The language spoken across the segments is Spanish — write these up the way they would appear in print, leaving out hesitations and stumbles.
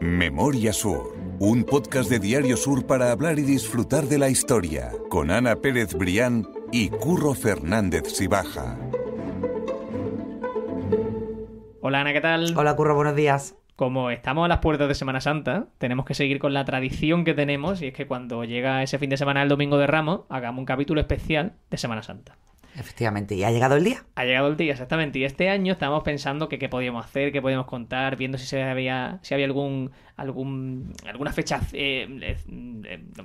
Memoria Sur, un podcast de Diario Sur para hablar y disfrutar de la historia, con Ana Pérez Brián y Curro Fernández Sibaja. Hola Ana, ¿qué tal? Hola Curro, buenos días. Como estamos a las puertas de Semana Santa, tenemos que seguir con la tradición que tenemos, y es que cuando llega ese fin de semana el Domingo de Ramos, hagamos un capítulo especial de Semana Santa. Efectivamente, ¿y ha llegado el día? Ha llegado el día, exactamente. Y este año estábamos pensando que qué podíamos hacer, qué podíamos contar, viendo si había alguna fecha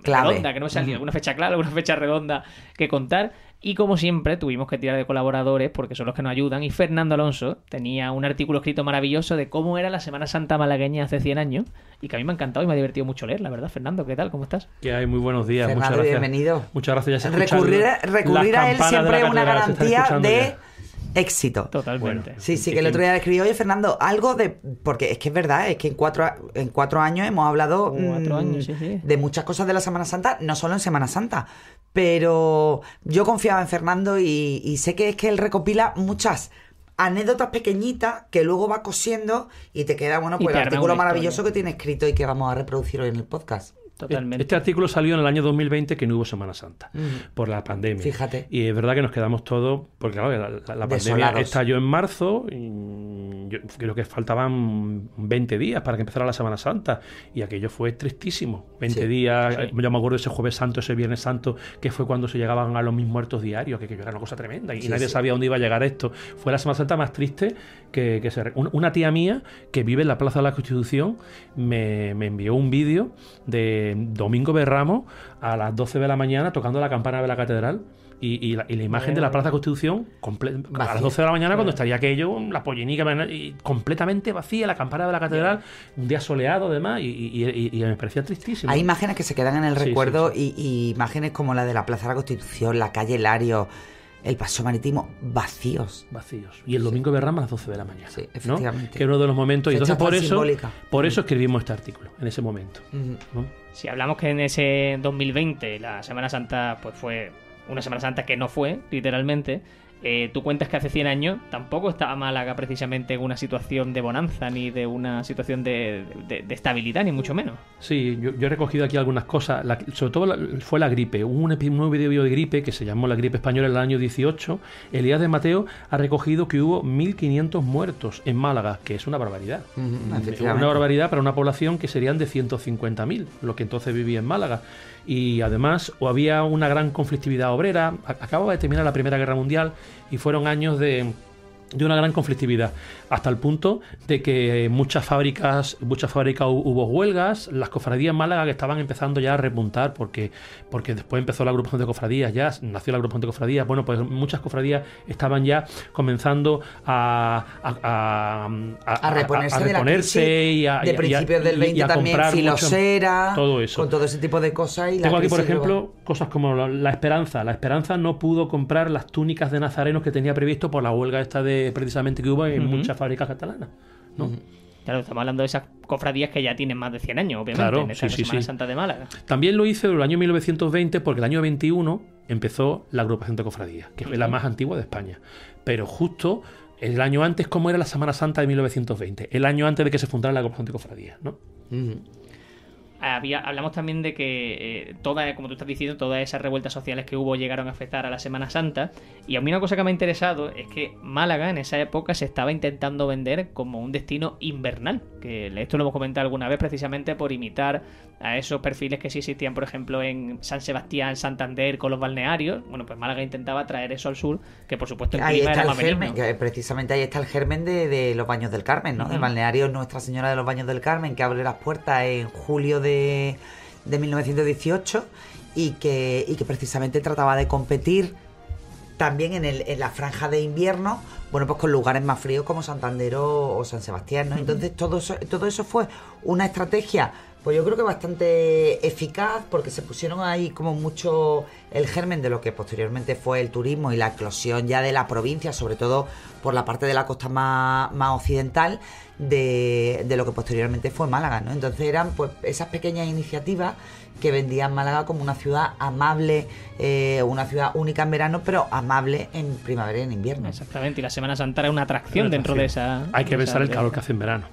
clave. Redonda, que no me salía, alguna fecha clave, alguna fecha redonda que contar. Y como siempre, tuvimos que tirar de colaboradores porque son los que nos ayudan. Y Fernando Alonso tenía un artículo escrito maravilloso de cómo era la Semana Santa malagueña hace 100 años. Y que a mí me ha encantado y me ha divertido mucho leer, la verdad. Fernando, ¿qué tal? ¿Cómo estás? ¿Qué hay? Muy buenos días. Fernando, muchas gracias. Bienvenido. Muchas gracias. Ya se Recurrir a él siempre es una garantía de éxito. Totalmente. Bueno, Sí, que el otro día le escribí, oye Fernando, algo de... Porque es que es verdad, es que en cuatro años hemos hablado 4 años, sí. de muchas cosas de la Semana Santa, no solo en Semana Santa. Pero yo confiaba en Fernando y sé que es que él recopila muchas anécdotas pequeñitas que luego va cosiendo y te queda, bueno, pues el artículo maravilloso que tiene escrito y que vamos a reproducir hoy en el podcast. Totalmente. Este artículo salió en el año 2020, que no hubo Semana Santa, por la pandemia. Fíjate. Y es verdad que nos quedamos todos, porque claro, la pandemia estalló en marzo, y yo creo que faltaban 20 días para que empezara la Semana Santa, y aquello fue tristísimo. 20 días, sí. Yo me acuerdo de ese Jueves Santo, ese Viernes Santo, que fue cuando se llegaban a los 1000 muertos diarios, que era una cosa tremenda, y nadie sabía dónde iba a llegar esto. Fue la Semana Santa más triste una tía mía, que vive en la Plaza de la Constitución, me envió un vídeo de Domingo de Ramos a las 12 de la mañana tocando la campana de la catedral y la imagen de la Plaza de la Constitución a las 12 de la mañana, cuando estaría aquello, la pollinica completamente vacía, la campana de la catedral, un día soleado además, y me parecía tristísimo. Hay imágenes que se quedan en el recuerdo. Y imágenes como la de la Plaza de la Constitución, la calle Lario, el Paseo Marítimo, vacíos. Y el Domingo de Ramos a las 12 de la mañana. Sí, efectivamente. ¿no? Que es uno de los momentos. Y entonces por eso escribimos este artículo, en ese momento. ¿No? Si hablamos que en ese 2020 la Semana Santa pues fue una Semana Santa que no fue, literalmente, tú cuentas que hace 100 años tampoco estaba Málaga precisamente en una situación de bonanza, ni de una situación de estabilidad, ni mucho menos. Sí, yo he recogido aquí algunas cosas. Sobre todo fue la gripe. Hubo un episodio de gripe que se llamó la gripe española en el año 18. Elías de Mateo ha recogido que hubo 1.500 muertos en Málaga, que es una barbaridad. Una barbaridad para una población que serían de 150.000, lo que entonces vivía en Málaga. Y además había una gran conflictividad obrera. Acababa de terminar la Primera Guerra Mundial y fueron años de una gran conflictividad, hasta el punto de que muchas fábricas hubo huelgas. Las cofradías en Málaga que estaban empezando ya a repuntar porque después empezó la agrupación de cofradías, ya nació la agrupación de cofradías. Bueno, pues muchas cofradías estaban ya comenzando a reponerse y a principios del 20 también Filosera, todo eso, con todo ese tipo de cosas. Tengo aquí, por ejemplo, cosas como la Esperanza no pudo comprar las túnicas de nazarenos que tenía previsto por la huelga esta precisamente que hubo en muchas fábricas catalanas, ¿no? Claro, estamos hablando de esas cofradías que ya tienen más de 100 años, obviamente, claro, en esta Semana Santa de Málaga. También lo hizo en el año 1920, porque el año 21 empezó la agrupación de cofradías, que es la más antigua de España. Pero justo el año antes, ¿cómo era la Semana Santa de 1920? El año antes de que se fundara la agrupación de cofradías, ¿no? Hablamos también de que como tú estás diciendo, todas esas revueltas sociales que hubo llegaron a afectar a la Semana Santa. Y a mí una cosa que me ha interesado es que Málaga en esa época se estaba intentando vender como un destino invernal, que esto lo hemos comentado alguna vez precisamente por imitar a esos perfiles que sí existían, por ejemplo, en San Sebastián, Santander, con los balnearios. Bueno, pues Málaga intentaba traer eso al sur, que por supuesto el clima era más benigno. Precisamente ahí está el germen de los Baños del Carmen, ¿no? El balneario Nuestra Señora de los Baños del Carmen, que abre las puertas en julio de 1918 y que precisamente trataba de competir también en la franja de invierno, bueno, pues con lugares más fríos como Santander o San Sebastián, ¿no? Entonces todo eso fue una estrategia, pues yo creo que bastante eficaz, porque se pusieron ahí como mucho el germen de lo que posteriormente fue el turismo y la eclosión ya de la provincia, sobre todo por la parte de la costa más occidental de lo que posteriormente fue Málaga, ¿no? Entonces eran pues esas pequeñas iniciativas que vendían Málaga como una ciudad amable, una ciudad única en verano, pero amable en primavera y en invierno. Exactamente, y la Semana Santa era una atracción dentro de esa... Hay que pensar el calor que hace en verano,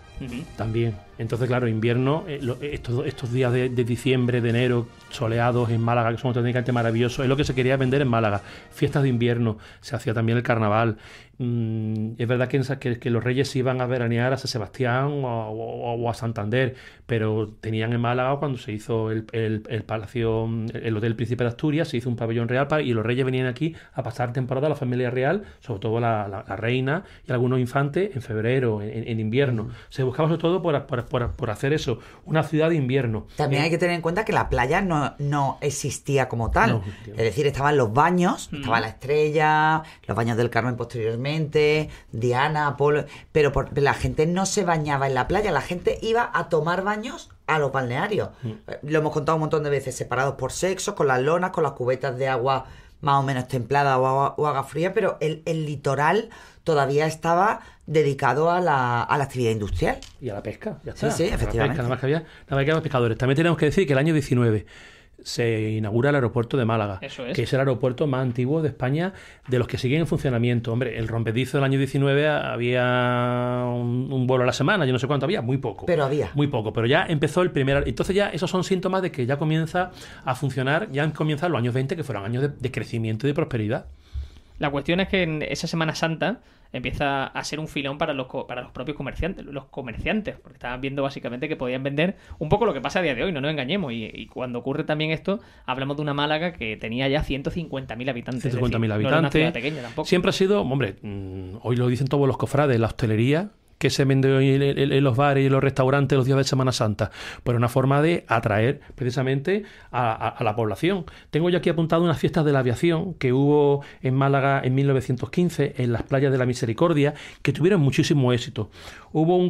también. Entonces, claro, invierno, estos días de diciembre, de enero, soleados en Málaga, que son auténticamente maravillosos, es lo que se quería vender en Málaga. Fiestas de invierno, se hacía también el carnaval. Es verdad que los reyes iban a veranear a San Sebastián o a Santander, pero tenían en Málaga, cuando se hizo el palacio, el Hotel Príncipe de Asturias, se hizo un pabellón real y los reyes venían aquí a pasar temporada a la familia real, sobre todo la reina y algunos infantes, en febrero, en invierno. Se buscaba sobre todo por hacer eso, una ciudad de invierno. También hay que tener en cuenta que la playa no existía como tal. No, es decir, estaban los baños, estaba la Estrella, los baños del Carmen posteriormente, Diana, Apolo, pero la gente no se bañaba en la playa, la gente iba a tomar baños a los balnearios. Lo hemos contado un montón de veces, separados por sexo, con las lonas, con las cubetas de agua más o menos templada o agua fría, pero el litoral todavía estaba dedicado a la actividad industrial. Y a la pesca, ya está. Sí, efectivamente. Nada más que había los pescadores. También tenemos que decir que el año 19 se inaugura el aeropuerto de Málaga, que es el aeropuerto más antiguo de España, de los que siguen en funcionamiento. Hombre, el rompedizo del año 19 había un vuelo a la semana, yo no sé cuánto había, muy poco. Pero había. Muy poco, pero ya empezó el primer... Entonces ya esos son síntomas de que ya comienza a funcionar, ya comienzan los años 20, que fueron años de crecimiento y de prosperidad. La cuestión es que en esa Semana Santa empieza a ser un filón para los propios comerciantes, porque estaban viendo básicamente que podían vender un poco lo que pasa a día de hoy, no nos engañemos, y cuando ocurre también esto, hablamos de una Málaga que tenía ya 150.000 habitantes. 150.000 habitantes. No era una ciudad pequeña tampoco. Siempre ha sido, hombre, hoy lo dicen todos los cofrades, la hostelería que se vende hoy en los bares y en los restaurantes los días de Semana Santa, pues una forma de atraer precisamente a la población. Tengo yo aquí apuntado unas fiestas de la aviación que hubo en Málaga en 1915 en las playas de la Misericordia, que tuvieron muchísimo éxito. Hubo un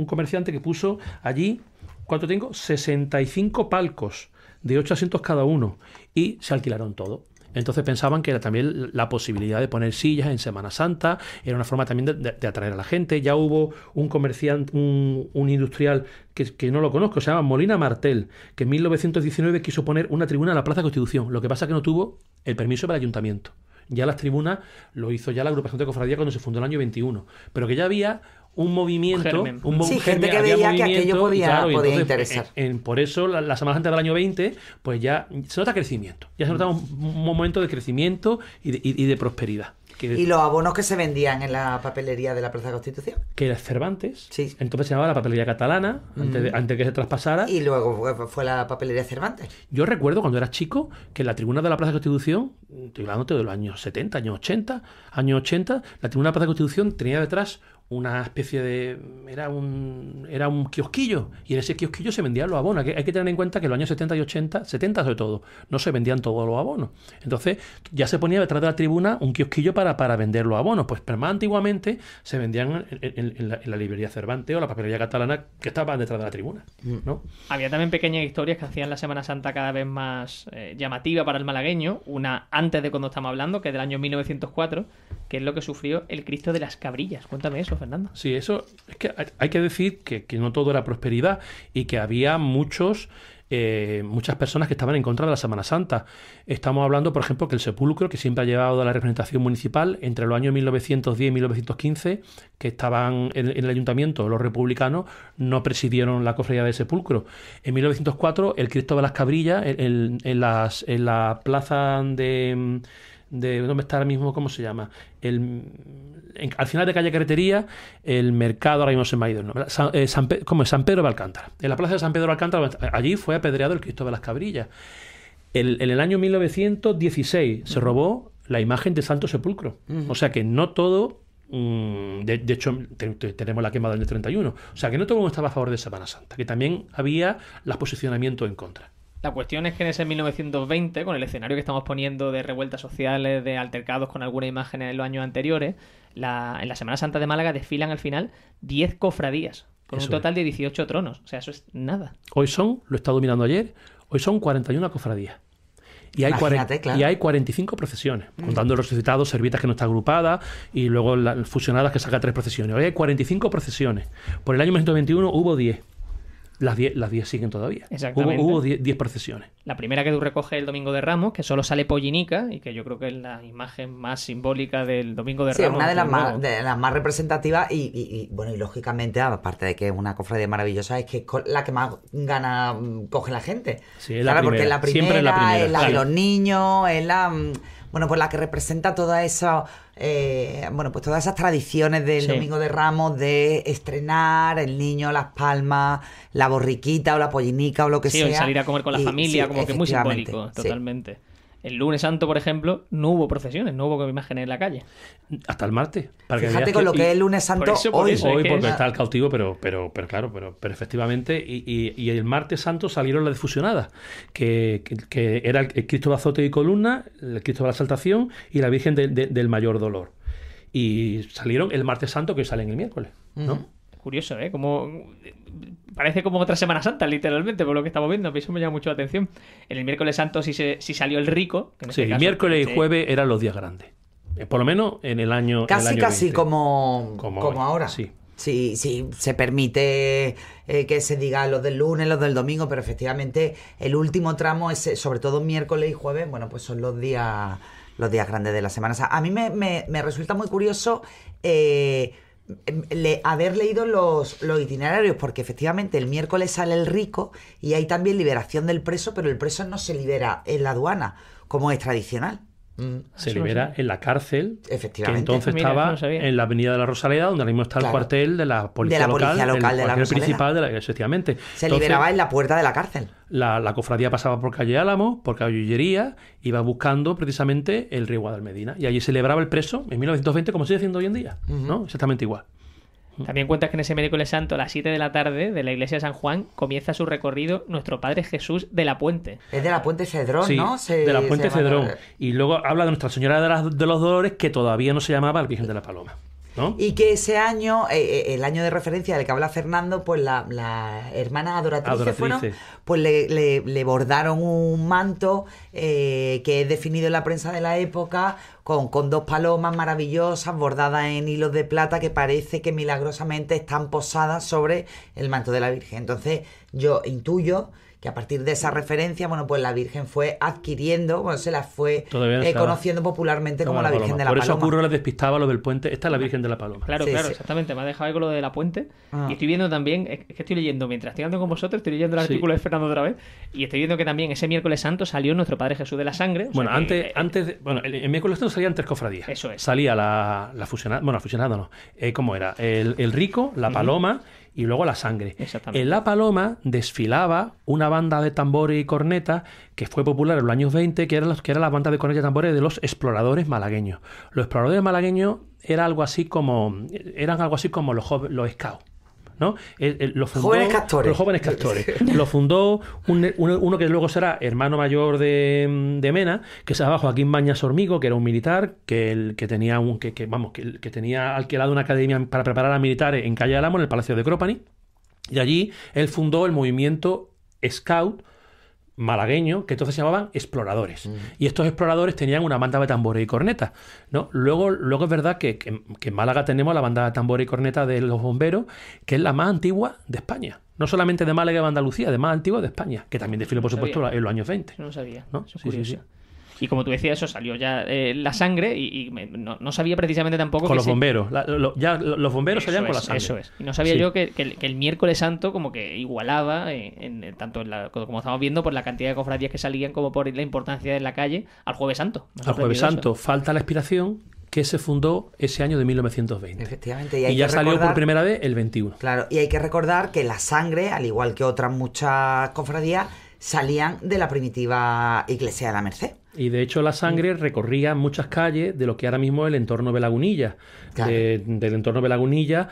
comerciante que puso allí, ¿cuánto tengo? 65 palcos de 8 asientos cada uno, y se alquilaron todo. Entonces pensaban que era también la posibilidad de poner sillas en Semana Santa, era una forma también de atraer a la gente. Ya hubo un comerciante, un industrial que no lo conozco, se llama Molina Martel, que en 1919 quiso poner una tribuna en la Plaza Constitución. Lo que pasa es que no tuvo el permiso del ayuntamiento. Ya las tribunas lo hizo ya la agrupación de cofradía cuando se fundó en el año 21. Pero que ya había un movimiento, gente que veía que aquello podía interesar. Por eso la Semana Santa del año 20, pues ya se nota crecimiento. Ya se nota un momento de crecimiento y de prosperidad. ¿Y los abonos que se vendían en la papelería de la Plaza de Constitución? Que era Cervantes. Sí. Entonces se llamaba la papelería catalana, antes que se traspasara. Y luego fue la papelería Cervantes. Yo recuerdo cuando era chico que en la tribuna de la Plaza de Constitución, estoy hablando de los años 70, años 80, la tribuna de la Plaza de Constitución tenía detrás una especie de... Era un kiosquillo, y en ese kiosquillo se vendían los abonos. Hay que tener en cuenta que en los años 70 y 80, 70 sobre todo, no se vendían todos los abonos. Entonces ya se ponía detrás de la tribuna un kiosquillo para vender los abonos. Pues pero más antiguamente se vendían en la librería Cervantes o la papelería catalana, que estaban detrás de la tribuna, ¿no? Había también pequeñas historias que hacían la Semana Santa cada vez más llamativa para el malagueño. Una antes de cuando estamos hablando, que es del año 1904, que es lo que sufrió el Cristo de las Cabrillas. Cuéntame eso, Fernando. Sí, eso es que hay que decir que no todo era prosperidad y que había muchas personas que estaban en contra de la Semana Santa. Estamos hablando, por ejemplo, que el sepulcro, que siempre ha llevado a la representación municipal, entre los años 1910 y 1915, que estaban en el ayuntamiento, los republicanos no presidieron la cofradía del sepulcro. En 1904, el Cristo de las Cabrillas, en la plaza de ¿dónde está ahora mismo? ¿Cómo se llama? Al final de calle Carretería, el mercado, ahora mismo se me ha ido el nombre, San Pedro de Alcántara. En la plaza de San Pedro de Alcántara, allí fue apedreado el Cristo de las Cabrillas. En el año 1916 se robó la imagen del Santo Sepulcro. O sea que no todo... De hecho, tenemos la quema del año 31. O sea que no todo el mundo estaba a favor de Semana Santa, que también había los posicionamientos en contra. La cuestión es que en ese 1920, con el escenario que estamos poniendo de revueltas sociales, de altercados con algunas imágenes en los años anteriores, en la Semana Santa de Málaga desfilan al final 10 cofradías, con un total de 18 tronos. O sea, eso es nada. Hoy lo he estado mirando ayer, hoy son 41 cofradías. Y hay 45 procesiones, contando los resucitados, Servitas que no está agrupada, y luego las fusionadas que saca 3 procesiones. Hoy hay 45 procesiones. Por el año 1921 hubo 10. las 10 siguen todavía. Exactamente. Hubo 10 procesiones. La primera que tú recoges el Domingo de Ramos, que solo sale Pollinica, y que yo creo que es la imagen más simbólica del Domingo de Ramos. Sí, una de las más representativas y bueno, y lógicamente, aparte de que es una cofradía maravillosa, es que es la que más gana coge la gente. Sí, es la primera. Porque es la primera, siempre es la primera. Es la de los niños, es la... Bueno, pues la que representa toda esa, pues todas esas tradiciones del Domingo de Ramos, de estrenar, el niño, las palmas, la borriquita o la pollinica o lo que sea. Sí, o salir a comer con la familia, como que muy simbólico, totalmente. El lunes santo, por ejemplo, no hubo procesiones, no hubo imágenes en la calle. Hasta el martes. Fíjate con lo que es el lunes santo hoy porque está el cautivo, pero claro, pero efectivamente, y el martes santo salieron las difusionadas, que era el Cristo de azote y columna, el Cristo de la Exaltación y la Virgen del Mayor Dolor. Y salieron el martes santo, que salen el miércoles, ¿no? Curioso, ¿eh? Parece como otra Semana Santa, literalmente, por lo que estamos viendo. Eso me llama mucho la atención. En el miércoles santo sí salió el rico. Que en este caso, miércoles y jueves eran los días grandes. Por lo menos en el año Casi 20. como ahora. Sí. Sí, se permite que se diga los del lunes, los del domingo, pero efectivamente el último tramo, sobre todo miércoles y jueves, bueno, pues son los días grandes de la semana. O sea, a mí me resulta muy curioso haber leído los itinerarios, porque efectivamente el miércoles sale el rico y hay también liberación del preso, pero el preso no se libera en la aduana, como es tradicional. Se libera en la cárcel, efectivamente, que entonces estaba en la avenida de la Rosaleda, donde ahora mismo está el cuartel de la policía local de la Rosaleda. Principal efectivamente. Se liberaba en la puerta de la cárcel. La cofradía pasaba por calle Álamo, por calle Ullería, iba buscando precisamente el río Guadalmedina, y allí celebraba el preso en 1920, como sigue haciendo hoy en día, ¿no? Exactamente igual. También cuentas que en ese miércoles santo, a las 7 de la tarde, de la iglesia de San Juan, comienza su recorrido Nuestro Padre Jesús de la Puente. Es de la Puente Cedrón, sí, ¿no? De la Puente Cedrón. Y luego habla de Nuestra Señora de los Dolores, que todavía no se llamaba la Virgen de la Paloma, ¿no? Y que ese año, el año de referencia del que habla Fernando, pues la hermana adoratrices fueron, pues le bordaron un manto que es definido en la prensa de la época con dos palomas maravillosas bordadas en hilos de plata que parece que milagrosamente están posadas sobre el manto de la Virgen. Entonces yo intuyo que a partir de esa referencia, bueno, pues la Virgen fue adquiriendo, bueno, se la fue conociendo popularmente como la Virgen de la Paloma. Por eso Curro les despistaba lo del puente. Esta es la Virgen de la Paloma. Claro, exactamente. Me ha dejado ahí con lo de la Puente. Y estoy viendo también, es que estoy leyendo, mientras estoy hablando con vosotros, estoy leyendo el artículo de Fernando otra vez, y estoy viendo que también ese miércoles santo salió Nuestro Padre Jesús de la Sangre. Bueno, el miércoles santo salían 3 cofradías. Eso es. Salía la fusionada, bueno, la fusionada no. ¿Cómo era? El rico, la paloma y luego la sangre. En la Paloma desfilaba una banda de tambores y cornetas que fue popular en los años 20, que eran las bandas de cornetas y tambores de los exploradores malagueños. Los exploradores malagueños eran algo así como los scouts, ¿no? Los jóvenes castores. Lo fundó uno que luego será hermano mayor de Mena, que se llamaba Joaquín Bañas Hormigo, que era un militar que tenía alquilado una academia para preparar a militares en Calle Álamo, en el Palacio de Cropani, y allí él fundó el movimiento Scout malagueño, que entonces se llamaban exploradores. Y estos exploradores tenían una banda de tambores y cornetas, ¿no? Luego es verdad que en Málaga tenemos la banda de tambores y cornetas de los bomberos, que es la más antigua de España. No solamente de Málaga y de Andalucía, de más antigua de España, que también desfiló, por supuesto, en los años 20. No lo sabía. ¿No? Sí. Y como tú decías, eso salió ya la sangre y no sabía precisamente tampoco... Con los bomberos. Los bomberos salían con la sangre. Eso es. Y no sabía yo que el miércoles santo como que igualaba, tanto como estamos viendo, por la cantidad de cofradías que salían como por la importancia de la calle, al jueves santo. Al jueves santo falta la expiración, que se fundó ese año de 1920. Efectivamente. Y ya salió por primera vez el 21. Claro, y hay que recordar que la sangre, al igual que otras muchas cofradías, salían de la primitiva iglesia de la Merced. Y de hecho la sangre recorría muchas calles de lo que ahora mismo es el entorno de Lagunilla. Claro. Del entorno de Lagunilla,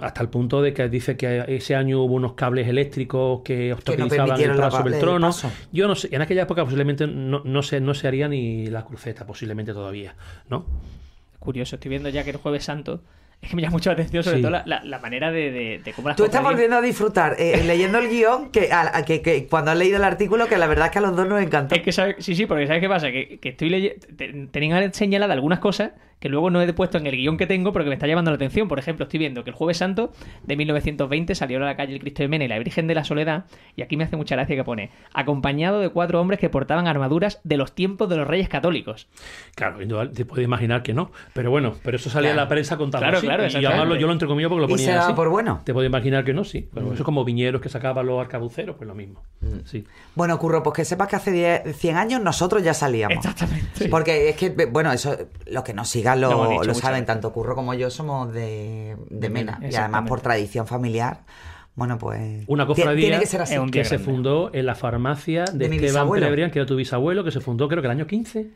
hasta el punto de que dice que ese año hubo unos cables eléctricos que obstaculizaban el paso sobre el trono. Yo no sé, en aquella época posiblemente no se haría ni la cruceta, posiblemente todavía, ¿no? Curioso, estoy viendo ya que el Jueves Santo... Es que me llama mucho la atención, sobre todo la manera de cómo las Tú estás volviendo a disfrutar leyendo el guión que cuando has leído el artículo, que la verdad es que a los dos nos encantó. Es que sí, porque ¿sabes qué pasa? Que estoy tenían señaladas algunas cosas que luego no he puesto en el guión que tengo, pero que me está llamando la atención. Por ejemplo, estoy viendo que el Jueves Santo de 1920 salió a la calle el Cristo de Mena y la Virgen de la Soledad, y aquí me hace mucha gracia que pone, acompañado de 4 hombres que portaban armaduras de los tiempos de los reyes católicos. Claro, te puedes imaginar que no, pero bueno, pero eso salía en la prensa contando así, claro, y además yo lo entrecomillo porque lo ponía ¿Y se daba así. por bueno? Te puedes imaginar que no, sí. Pero eso es como viñeros que sacaban los arcabuceros, pues lo mismo. Sí. Bueno, Curro, pues que sepas que hace 100 años nosotros ya salíamos. Exactamente. Porque es que, bueno, eso, los que nos sigan Lo hemos dicho lo muchas saben, veces. tanto Curro como yo somos de Mena. Y además Exactamente. por tradición familiar, bueno, pues... Una cofradía tiene que ser así. es un día que se grande. fundó en la farmacia de mi Esteban bisabuelo. Perebrián, que era tu bisabuelo, que se fundó creo que el año 15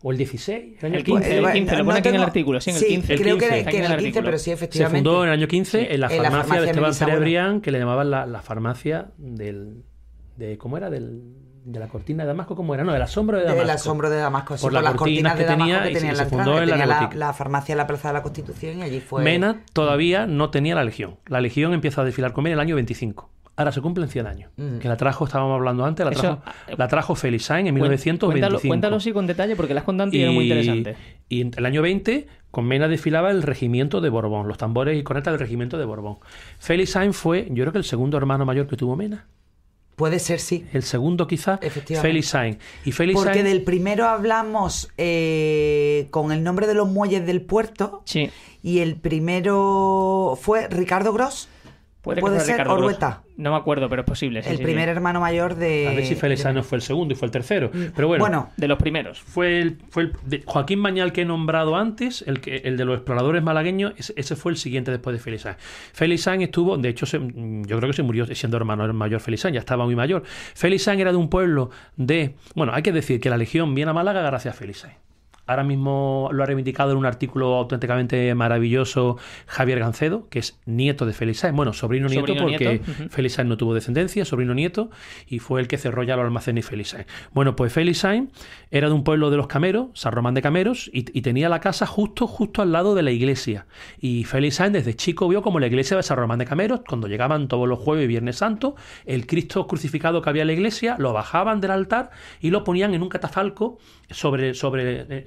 o el 16. El 15, el 15, lo pone aquí en el artículo, sí, en el 15. creo que Está en aquí en el el 15, artículo. pero sí, Se efectivamente. fundó en el año 15 en la farmacia de mi Esteban bisabuelo. Perebrián, que le llamaban la farmacia ¿cómo era? De la cortina de Damasco, ¿cómo era? No, del asombro de Damasco. Del asombro de Damasco, sí, Por las las cortinas cortinas que de Damasco tenía, que y tenían se la fundó entrada, en la tenía Nebotica. la farmacia en la Plaza de la Constitución y allí fue... Mena todavía no tenía la Legión. La Legión empieza a desfilar con Mena en el año 25. Ahora se cumplen 100 años. Que la trajo, estábamos hablando antes, la trajo Félix Sainz en 1925. Cuéntalo sí con detalle, porque las contantes eran muy interesantes. Y en el año 20, con Mena desfilaba el regimiento de Borbón, los tambores y cornetas del regimiento de Borbón. Félix Sainz fue, yo creo que el segundo hermano mayor que tuvo Mena. Puede ser, sí. El segundo quizás, Efectivamente. Félix Sainz. Y Félix Porque Sainz, del primero hablamos con el nombre de los muelles del puerto. Sí. Y el primero fue Ricardo Gros. Puede ser Ricardo Gros. Orueta. No me acuerdo, pero es posible. Sí, El sí, primer sí. hermano mayor de... a ver si Félix Sainz no fue el segundo y fue el tercero. Pero bueno, De los primeros. fue Joaquín Mañal, que he nombrado antes, el de los exploradores malagueños, ese fue el siguiente después de Félix Sainz. Félix Sainz estuvo, de hecho, yo creo que se murió siendo hermano mayor Félix Sainz, ya estaba muy mayor. Félix Sainz era de un pueblo bueno, hay que decir que la Legión viene a Málaga gracias a Félix Sainz. Ahora mismo lo ha reivindicado en un artículo auténticamente maravilloso Javier Gancedo, que es nieto de Félix Sainz. Bueno, sobrino nieto porque Félix Sainz no tuvo descendencia, sobrino nieto, y fue el que cerró ya los almacenes Félix Sainz. Bueno, pues Félix Sainz era de un pueblo de los Cameros, San Román de Cameros, y tenía la casa justo al lado de la iglesia. Y Félix Sainz desde chico vio como la iglesia de San Román de Cameros, cuando llegaban todos los jueves y Viernes Santo, el Cristo crucificado que había en la iglesia, lo bajaban del altar y lo ponían en un catafalco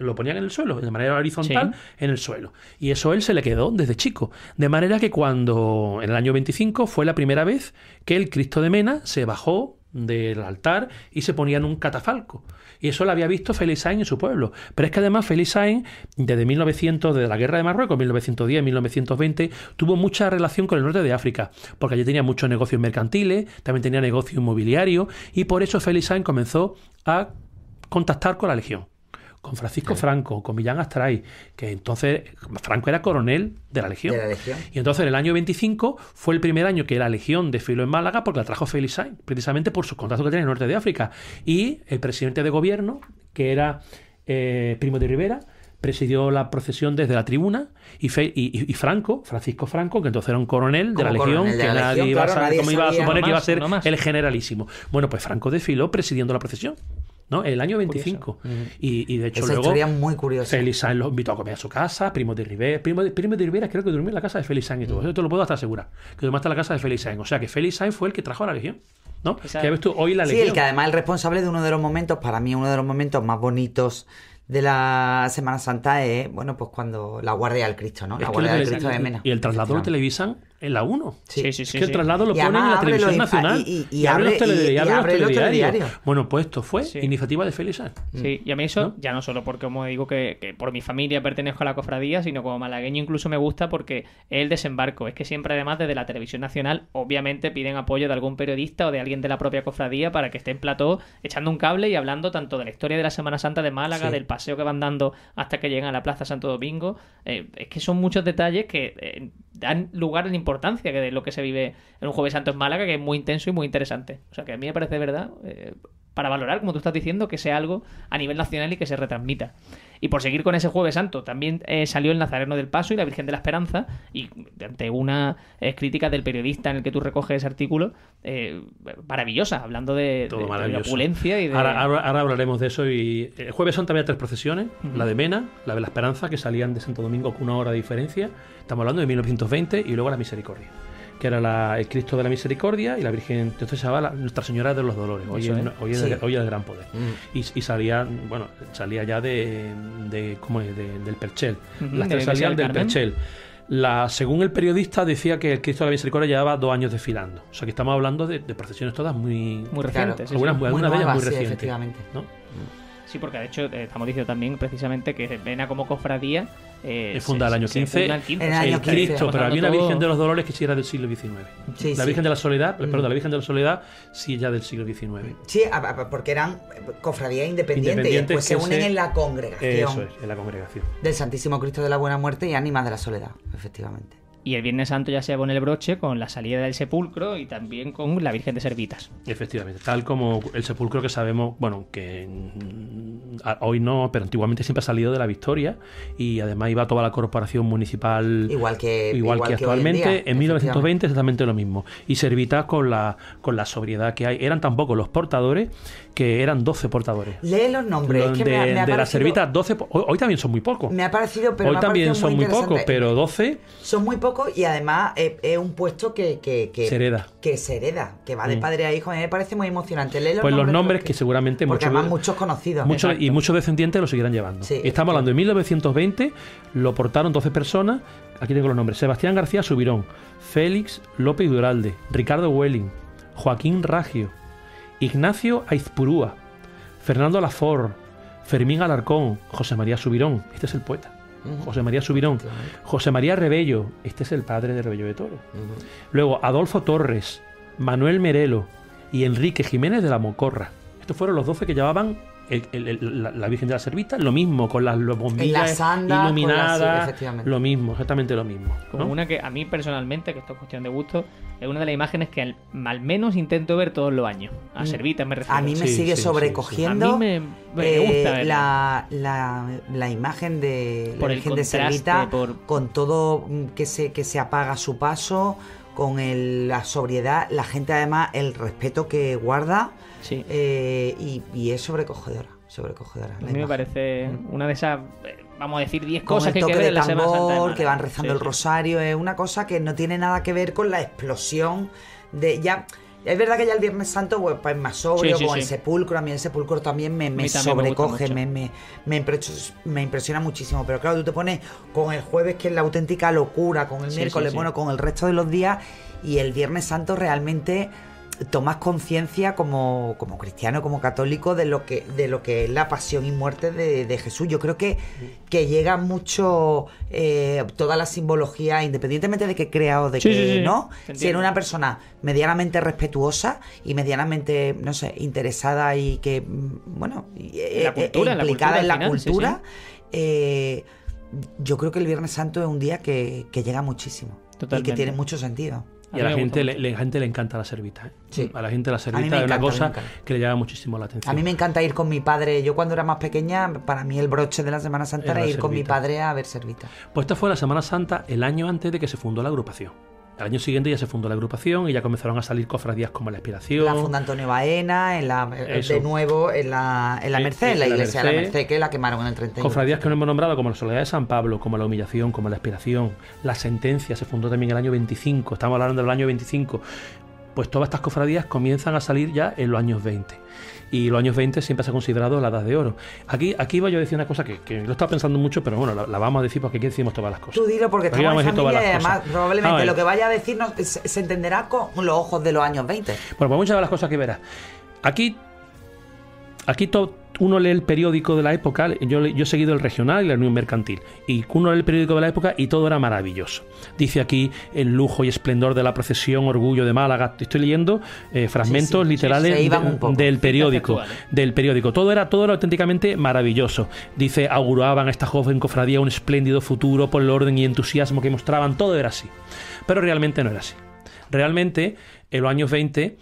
lo ponían en el suelo, de manera horizontal, en el suelo. Y eso a él se le quedó desde chico. De manera que cuando, en el año 25, fue la primera vez que el Cristo de Mena se bajó del altar y se ponía en un catafalco. Y eso lo había visto Félix Sainz en su pueblo. Pero es que además Félix Sainz, desde la Guerra de Marruecos, 1910, 1920, tuvo mucha relación con el norte de África, porque allí tenía muchos negocios mercantiles, también tenía negocio inmobiliario, y por eso Félix Sainz comenzó a contactar con la Legión, con Francisco Franco, con Millán Astray, que entonces Franco era coronel de la Legión. Y entonces en el año 25 fue el primer año que la Legión desfiló en Málaga porque la trajo Félix Sainz, precisamente por sus contactos que tenía en el norte de África. Y el presidente de gobierno, que era Primo de Rivera, presidió la procesión desde la tribuna, y Francisco Franco, que entonces era un coronel de la Legión, que nadie iba a suponer que iba a ser el generalísimo. Bueno, pues Franco desfiló presidiendo la procesión, ¿no? El año 25. Y de hecho esa luego historia muy curiosa. Félix Sainz lo invitó a comer a su casa, Primo de Rivera creo que durmió en la casa de Félix Sainz y todo. Eso te lo puedo hasta asegurar, que durmió hasta la casa de Félix Sainz. O sea que Félix Sainz fue el que trajo a la Legión, ¿no? Que ves tú hoy la Legión. Sí, el que además es el responsable de uno de los momentos, para mí uno de los momentos más bonitos de la Semana Santa es, bueno, pues cuando la Guardia del Cristo, ¿no? La Guardia del Cristo de Mena. Y el traslado lo televisan en la 1. Sí. Es que el traslado lo ponen en la televisión nacional y abre los telediarios. Bueno, pues esto fue iniciativa de Félix Sainz. Sí, y a mí eso, ya no solo porque, como digo, que por mi familia pertenezco a la cofradía, sino como malagueño incluso me gusta porque el desembarco. Es que siempre, además, desde la televisión nacional, obviamente piden apoyo de algún periodista o de alguien de la propia cofradía para que esté en plató echando un cable y hablando tanto de la historia de la Semana Santa de Málaga, del paseo que van dando hasta que llegan a la Plaza Santo Domingo. Es que son muchos detalles que dan lugar a la importancia que de lo que se vive en un Jueves Santo en Málaga, que es muy intenso y muy interesante. O sea, que a mí me parece, de verdad, para valorar, como tú estás diciendo, que sea algo a nivel nacional y que se retransmita. Y por seguir con ese Jueves Santo, también salió el Nazareno del Paso y la Virgen de la Esperanza, y ante una crítica del periodista en el que tú recoges ese artículo, maravillosa, hablando de la opulencia y de... Ahora hablaremos de eso. Y el Jueves Santo había 3 procesiones, la de Mena, la de la Esperanza, que salían de Santo Domingo con 1 hora de diferencia, estamos hablando de 1920, y luego la Misericordia. que era el Cristo de la Misericordia, y la Virgen, entonces se llamaba Nuestra Señora de los Dolores, hoy es el Gran Poder. Y salía ya del Perchel. Las tres salían del Perchel. Según el periodista, decía que el Cristo de la Misericordia llevaba 2 años desfilando. O sea que estamos hablando de procesiones todas muy recientes. Algunas de ellas muy recientes. Efectivamente. ¿No? Sí, porque de hecho estamos diciendo también precisamente que Vena como cofradía funda el año 15, el Cristo, pero había una Virgen de los Dolores que sí era del siglo XIX. La Virgen de la Soledad, perdón, la Virgen de la Soledad sí ya del siglo XIX. Sí, porque eran cofradías independientes y después se unen en la congregación. Eso es, en la congregación. Del Santísimo Cristo de la Buena Muerte y Ánimas de la Soledad, efectivamente. Y el Viernes Santo ya se pone el broche con la salida del sepulcro y también con la Virgen de Servitas. Efectivamente, tal como el sepulcro que sabemos, bueno, que hoy no, pero antiguamente siempre ha salido de la Victoria, y además iba toda la corporación municipal igual que actualmente. En 1920 exactamente lo mismo. Y Servitas con la sobriedad que hay. Eran tampoco los portadores, que eran 12 portadores. Lee los nombres. Es que me ha parecido, de las Servitas, 12. Hoy también son muy pocos. Me ha parecido, pero hoy también son muy pocos, pero 12. Son muy pocos, y además es un puesto que se hereda, que va de padre a hijo. A mí me parece muy emocionante. Lee los nombres que seguramente muchos conocidos. Y muchos descendientes lo seguirán llevando. Sí, y estamos hablando de 1920, lo portaron 12 personas. Aquí tengo los nombres: Sebastián García Subirón, Félix López Duralde, Ricardo Welling, Joaquín Raggio, Ignacio Aizpurúa, Fernando Lafort, Fermín Alarcón, José María Subirón, este es el poeta. José María Subirón, José María Rebello, este es el padre de Rebello de Toro. Luego Adolfo Torres, Manuel Merelo y Enrique Jiménez de la Mocorra. Estos fueron los 12 que llevaban la Virgen de la Servita, lo mismo, con las bombillas iluminadas, lo mismo, exactamente lo mismo, ¿no? Como una que a mí personalmente, que esto es cuestión de gusto, es una de las imágenes que al menos intento ver todos los años. A Servita me refiero. A mí me sigue sobrecogiendo. A mí me gusta la imagen de la Virgen de Servita, con todo que se apaga a su paso, con la sobriedad, la gente además, el respeto que guarda. Sí. Y es sobrecogedora. A mí me parece una de esas, vamos a decir, 10 cosas que hay que ver en la Semana Santa. Que van rezando el rosario, es una cosa que no tiene nada que ver con la explosión de ya. Es verdad que ya el Viernes Santo pues más sobrio, con el sepulcro. A mí el sepulcro también me sobrecoge, me impresiona muchísimo. Pero claro, tú te pones con el jueves, que es la auténtica locura, con el miércoles, bueno, con el resto de los días, y el Viernes Santo realmente tomas conciencia como cristiano, como católico, de lo que es la pasión y muerte de Jesús. Yo creo que llega mucho toda la simbología, independientemente de que crea o de que no. Si eres una persona medianamente respetuosa y medianamente, no sé, interesada y que, bueno, implicada en la cultura, yo creo que el Viernes Santo es un día que llega muchísimo. Totalmente. Y que tiene mucho sentido. Y a la gente le encanta la Servita, ¿eh? Sí. A la gente la Servita es una cosa que le llama muchísimo la atención. A mí me encanta ir con mi padre. Yo cuando era más pequeña, para mí el broche de la Semana Santa era ir con mi padre a ver Servita. Pues esta fue la Semana Santa el año antes de que se fundó la agrupación. Al año siguiente ya se fundó la agrupación y ya comenzaron a salir cofradías como La Inspiración. La funda Antonio Baena, de nuevo en la Merced, en la iglesia de la Merced, que la quemaron en el 31. Cofradías que no hemos nombrado, como la Soledad de San Pablo, como La Humillación, como La Inspiración. La Sentencia se fundó también en el año 25, estamos hablando del año 25. Pues todas estas cofradías comienzan a salir ya en los años 20. Y los años 20 siempre se ha considerado la edad de oro. Aquí iba yo a decir una cosa que lo estaba pensando mucho, pero bueno, la vamos a decir porque aquí decimos todas las cosas. Tú dilo, porque estamos en familia y además probablemente lo que vaya a decirnos se entenderá con los ojos de los años 20. Bueno, pues muchas de las cosas que verás. Aquí uno lee el periódico de la época. Yo he seguido el Regional y la Unión Mercantil, y uno lee el periódico de la época y todo era maravilloso. Dice aquí el lujo y esplendor de la procesión Orgullo de Málaga. Estoy leyendo fragmentos literales del periódico. Todo era auténticamente maravilloso. Dice, auguraban a esta joven cofradía un espléndido futuro por el orden y entusiasmo que mostraban. Todo era así, pero realmente no era así. Realmente en los años 20,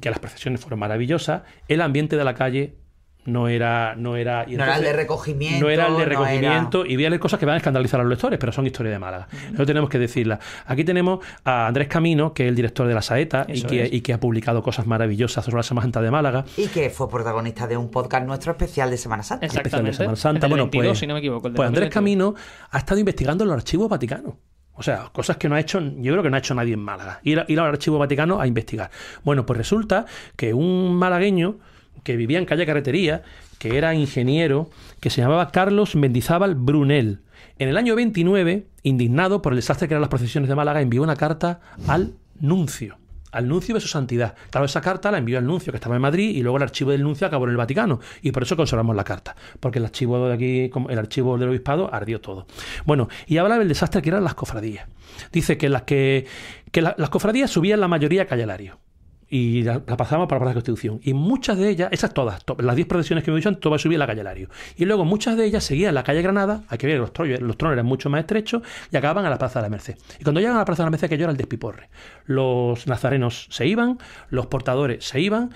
que las procesiones fueron maravillosas, el ambiente de la calle no era el de recogimiento. Y voy a leer cosas que van a escandalizar a los lectores, pero son historia de Málaga. Eso tenemos que decirla. Aquí tenemos a Andrés Camino, que es el director de La Saeta y que ha publicado cosas maravillosas sobre la Semana Santa de Málaga. Y que fue protagonista de un podcast nuestro especial de Semana Santa. Exactamente. Semana Santa. Bueno, 22, si no me equivoco. Pues Andrés Camino ha estado investigando los archivos vaticanos. O sea, cosas que no ha hecho, yo creo que no ha hecho nadie en Málaga. Ir al Archivo Vaticano a investigar. Bueno, pues resulta que un malagueño que vivía en calle Carretería, que era ingeniero, que se llamaba Carlos Mendizábal Brunel, en el año 29, indignado por el desastre que eran las procesiones de Málaga, envió una carta al nuncio de su santidad. Claro, esa carta la envió al nuncio, que estaba en Madrid, y luego el archivo del nuncio acabó en el Vaticano. Y por eso conservamos la carta, porque el archivo de aquí, el archivo del obispado, ardió todo. Bueno, y habla del desastre que eran las cofradías. Dice que las cofradías subían la mayoría a Calle Lario. Y la pasábamos para la Plaza de Constitución. Y muchas de ellas, esas todas, las 10 procesiones que me he dicho, todas subían a la calle Lario. Y luego muchas de ellas seguían la calle Granada, hay que ver, los tronos eran mucho más estrechos, y acababan a la Plaza de la Merced. Y cuando llegan a la Plaza de la Merced, aquello era el despiporre. Los nazarenos se iban, los portadores se iban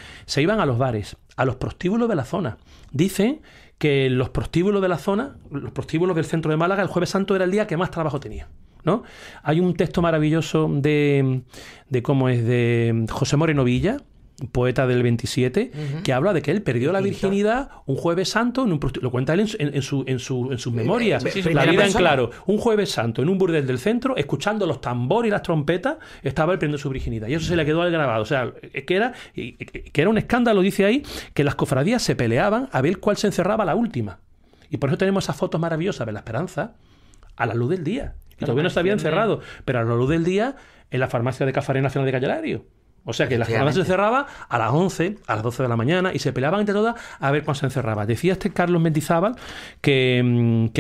a los bares, a los prostíbulos de la zona. Dicen que los prostíbulos de la zona, los prostíbulos del centro de Málaga, el Jueves Santo era el día que más trabajo tenía, ¿no? Hay un texto maravilloso de José Moreno Villa, poeta del 27, que habla de que él perdió la virginidad un Jueves Santo, lo cuenta él en sus memorias. La vida en claro, un Jueves Santo en un burdel del centro, escuchando los tambores y las trompetas, estaba él perdiendo su virginidad. Y eso se le quedó al grabado. O sea, que era un escándalo, dice ahí, que las cofradías se peleaban a ver cuál se encerraba la última. Y por eso tenemos esas fotos maravillosas de la Esperanza a la luz del día. Y todavía no se habían cerrado, pero a la luz del día en la farmacia de Cafaré Nacional de Calle Lario. O sea que la farmacia se cerraba a las 11, a las 12 de la mañana, y se peleaban entre todas a ver cuándo se encerraba. Decía Carlos Mendizábal que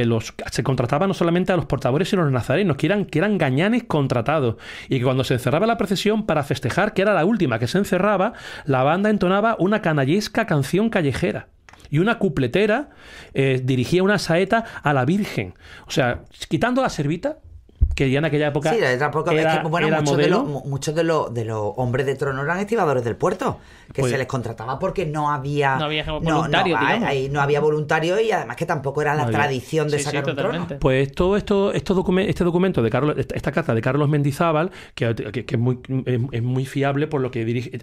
se contrataba no solamente a los portadores, sino a los nazarenos, que eran gañanes contratados. Y que cuando se encerraba la procesión, para festejar, que era la última que se encerraba, la banda entonaba una canallesca canción callejera. Y una cupletera dirigía una saeta a la Virgen. O sea, quitando la servita, que ya en aquella época. Sí, en época muchos de los hombres de trono eran estibadores del puerto, que se les contrataba porque no había voluntarios, no había voluntarios, y además que tampoco era la tradición de sacar un trono. Pues todo este documento de Carlos, esta carta de Carlos Mendizábal, que es muy fiable, por lo que dirige.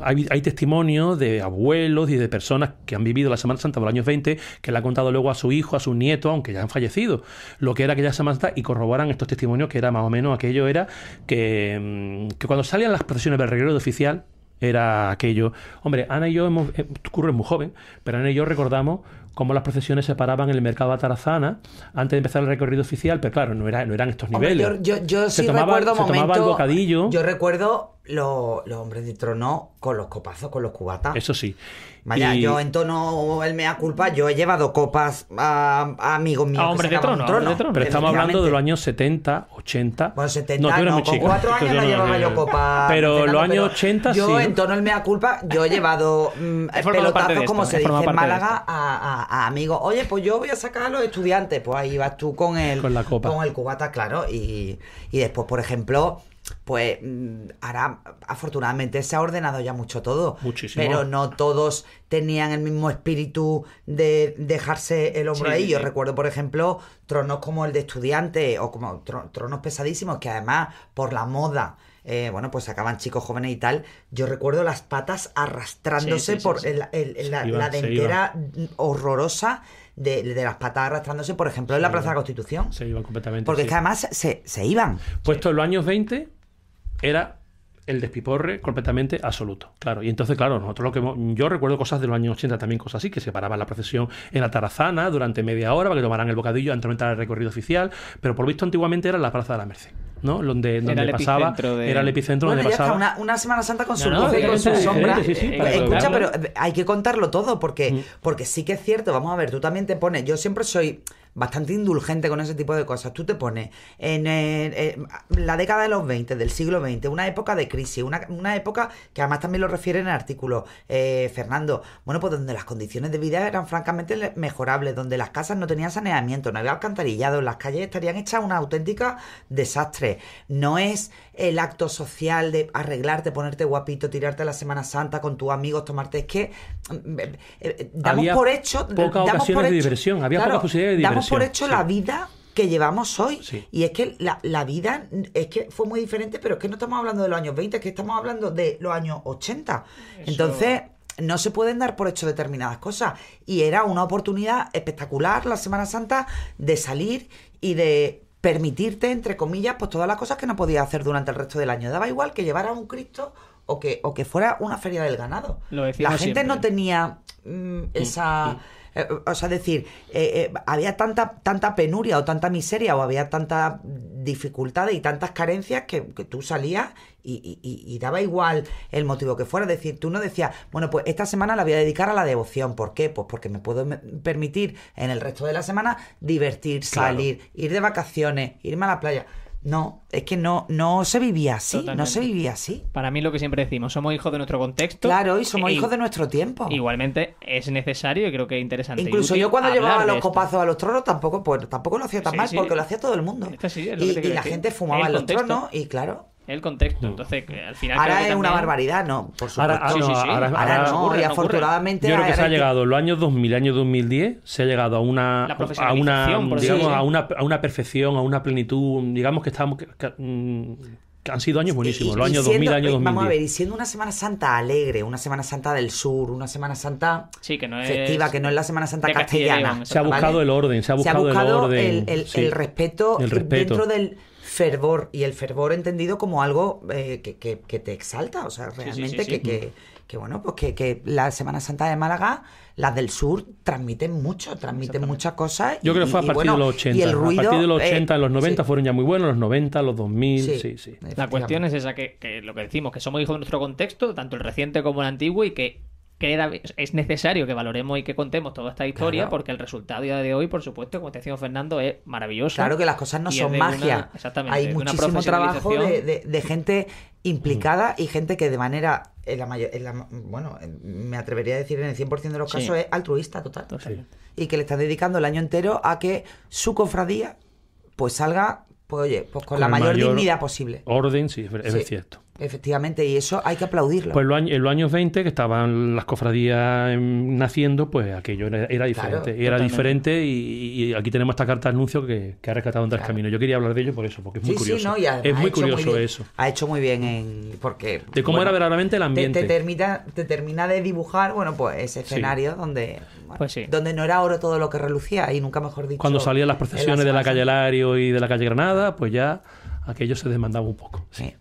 Hay testimonios de abuelos y de personas que han vivido la Semana Santa de los años 20, que le ha contado luego a su hijo, a sus nietos, aunque ya han fallecido, lo que era aquella Semana Santa, y corroboran estos testimonios, que era más o menos aquello, era que cuando salían las procesiones del reguero oficial, era aquello. Hombre, Ana y yo Curro es muy joven, pero Ana y yo recordamos cómo las procesiones se paraban en el mercado de Atarazana antes de empezar el recorrido oficial, pero claro, no eran estos niveles. Yo sí recuerdo momentos. Se tomaba el bocadillo. Yo recuerdo los hombres de trono con los copazos, con los cubatas. Eso sí. Vaya, yo en tono el mea culpa, yo he llevado copas a amigos míos. A hombres de trono. Pero estamos hablando de los años 70, 80. Bueno, 70 no, con 4 años no llevaba yo copas. Pero los años 80 yo, sí. En tono el mea culpa, yo he llevado pelotazos, como se dice en Málaga, a amigos. Oye, pues yo voy a sacar a los estudiantes. Pues ahí vas tú con el cubata, claro. Y después, por ejemplo, pues ahora afortunadamente se ha ordenado ya mucho todo. Muchísimo. Pero no todos tenían el mismo espíritu de dejarse el hombro ahí. Yo recuerdo, por ejemplo, tronos como el de estudiante, o como tronos pesadísimos, que además por la moda pues sacaban chicos jóvenes y tal. Yo recuerdo las patas arrastrándose por la dentera horrorosa de las patas arrastrándose, por ejemplo, en la Plaza de la Constitución. Se iban completamente. Porque es que además se iban. Puesto en los años 20 era el despiporre completamente absoluto, claro. Y entonces, claro, nosotros yo recuerdo cosas de los años 80 también, cosas así, que se paraba la procesión en la Tarazana durante media hora para que tomaran el bocadillo antes de entrar al recorrido oficial, pero por lo visto antiguamente era la Plaza de la Merced, ¿no? Donde pasaba, era el epicentro donde pasaba. Una Semana Santa con su luz y con su sombra. Escucha, pero hay que contarlo todo, porque sí que es cierto. Vamos a ver, tú también te pones. Yo siempre soy bastante indulgente con ese tipo de cosas. Tú te pones en la década de los 20, del siglo XX, una época de crisis, una época que además también lo refiere en el artículo Fernando, bueno, pues donde las condiciones de vida eran francamente mejorables, donde las casas no tenían saneamiento, no había alcantarillado, las calles estarían hechas una auténtica desastre. No es el acto social de arreglarte, ponerte guapito, tirarte a la Semana Santa con tus amigos, tomarte. Es que damos por hecho. Pocas ocasiones de diversión, había pocas posibilidades de diversión. Damos por hecho la vida que llevamos hoy. Sí. Y es que la vida es que fue muy diferente, pero es que no estamos hablando de los años 20, es que estamos hablando de los años 80. Eso. Entonces, no se pueden dar por hecho determinadas cosas. Y era una oportunidad espectacular la Semana Santa de salir y de permitirte, entre comillas, pues todas las cosas que no podías hacer durante el resto del año. Daba igual que llevaras un Cristo o que fuera una feria del ganado. Lo la gente siempre. No tenía esa... o sea, decir, había tanta penuria o tanta miseria o había tanta dificultades y tantas carencias que tú salías y daba igual el motivo que fuera. Es decir, tú no decías, bueno, pues esta semana la voy a dedicar a la devoción. ¿Por qué? Pues porque me puedo permitir en el resto de la semana divertir, salir, ir de vacaciones, irme a la playa. No, es que no se vivía así. Totalmente. No se vivía así. Para mí lo que siempre decimos, somos hijos de nuestro contexto. Claro, y somos hijos de nuestro tiempo. Igualmente es necesario y creo que es interesante. Incluso yo cuando llevaba los copazos a los tronos tampoco lo hacía tan mal, porque lo hacía todo el mundo. Y la gente fumaba en los tronos y claro... El contexto, entonces al final ahora creo que es también... una barbaridad, ¿no? Por supuesto. Ahora no, ocurre, y afortunadamente yo creo que se ha llegado en los años 2000, año 2010, se ha llegado a una perfección, a una plenitud, digamos que estamos que han sido años buenísimos, los años 2000, año 2010. Vamos a ver, y siendo una Semana Santa alegre, una Semana Santa del sur, una Semana Santa que no es festiva, que no es la Semana Santa castellana. Se ha buscado el orden, se ha buscado el orden. El respeto dentro del fervor, y el fervor entendido como algo que te exalta, o sea, realmente que bueno, pues que la Semana Santa de Málaga, las del sur, transmiten muchas cosas. Yo creo que fue a partir de los 80. Y el ruido, a partir de los 80, en los 90 fueron ya muy buenos, los 90, los 2000, sí. La cuestión es esa, que lo que decimos, que somos hijos de nuestro contexto, tanto el reciente como el antiguo, y que es necesario que valoremos y que contemos toda esta historia, porque el resultado de hoy, por supuesto, como te decía Fernando, es maravilloso. Claro que las cosas no son magia. Hay muchísimo trabajo de gente implicada y gente que de manera, me atrevería a decir en el 100% de los casos, es altruista total. Y que le está dedicando el año entero a que su cofradía pues salga, pues oye, pues con la mayor dignidad posible. Orden, es cierto. Efectivamente, y eso hay que aplaudirlo. Pues en los años 20, que estaban las cofradías naciendo, pues aquello era diferente. Claro, diferente y aquí tenemos esta carta de anuncio que ha rescatado Andrés Camino. Yo quería hablar de ello por eso, porque es muy curioso. Es muy curioso eso. Ha hecho muy bien porque de cómo era verdaderamente el ambiente. Te termina de dibujar, bueno, pues ese escenario donde no era oro todo lo que relucía, y nunca mejor dicho. Cuando salían las procesiones de la calle Lario y de la calle Granada, pues ya aquello se desmandaba un poco. Sí.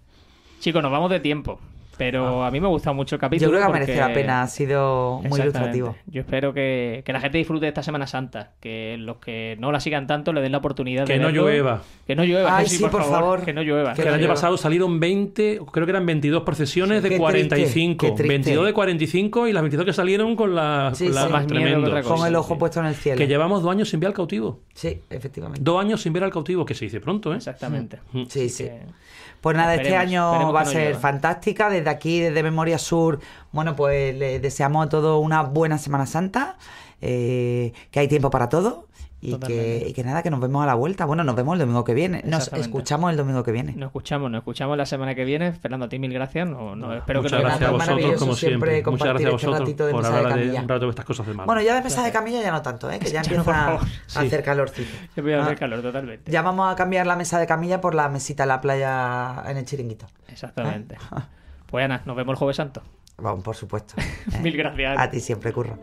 Chicos, nos vamos de tiempo, pero a mí me ha gustado mucho el capítulo. Yo creo que merece la pena, ha sido muy ilustrativo. Yo espero que la gente disfrute de esta Semana Santa, que los que no la sigan tanto le den la oportunidad de verlo. Que no llueva. Ay, sí, por favor. Que no llueva. Que el año pasado salieron 20, creo que eran 22 procesiones de 45. 22 de 45 y las 22 que salieron con la más tremendo. Con el ojo puesto en el cielo. Que llevamos 2 años sin ver al cautivo. Sí, efectivamente. 2 años sin ver al cautivo, que se dice pronto, ¿eh? Exactamente. Sí. Pues nada, este año va a ser fantástica. Desde aquí, desde Memoria Sur, bueno, pues le deseamos a todos una buena Semana Santa, que hay tiempo para todo. Y que nada, que nos vemos a la vuelta. Bueno, nos vemos el domingo que viene. Nos escuchamos el domingo que viene. Nos escuchamos la semana que viene. Fernando, a ti mil gracias. Espero muchas gracias a vosotros, como siempre. Muchas gracias a vosotros por hablar de un rato de estas cosas de mal. Bueno, ya de mesa de camilla ya no tanto, que ya empieza a hacer calorcito. Yo voy a hacer calor, totalmente. Ya vamos a cambiar la mesa de camilla por la mesita en la playa en el Chiringuito. Exactamente. Pues Ana, nos vemos el Jueves Santo. Vamos, por supuesto. Mil gracias. A ti siempre, Curro.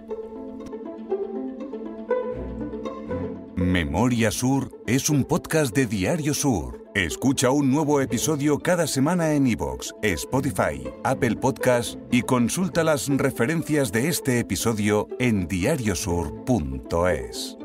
Memoria Sur es un podcast de Diario Sur. Escucha un nuevo episodio cada semana en iVoox, Spotify, Apple Podcasts y consulta las referencias de este episodio en diariosur.es.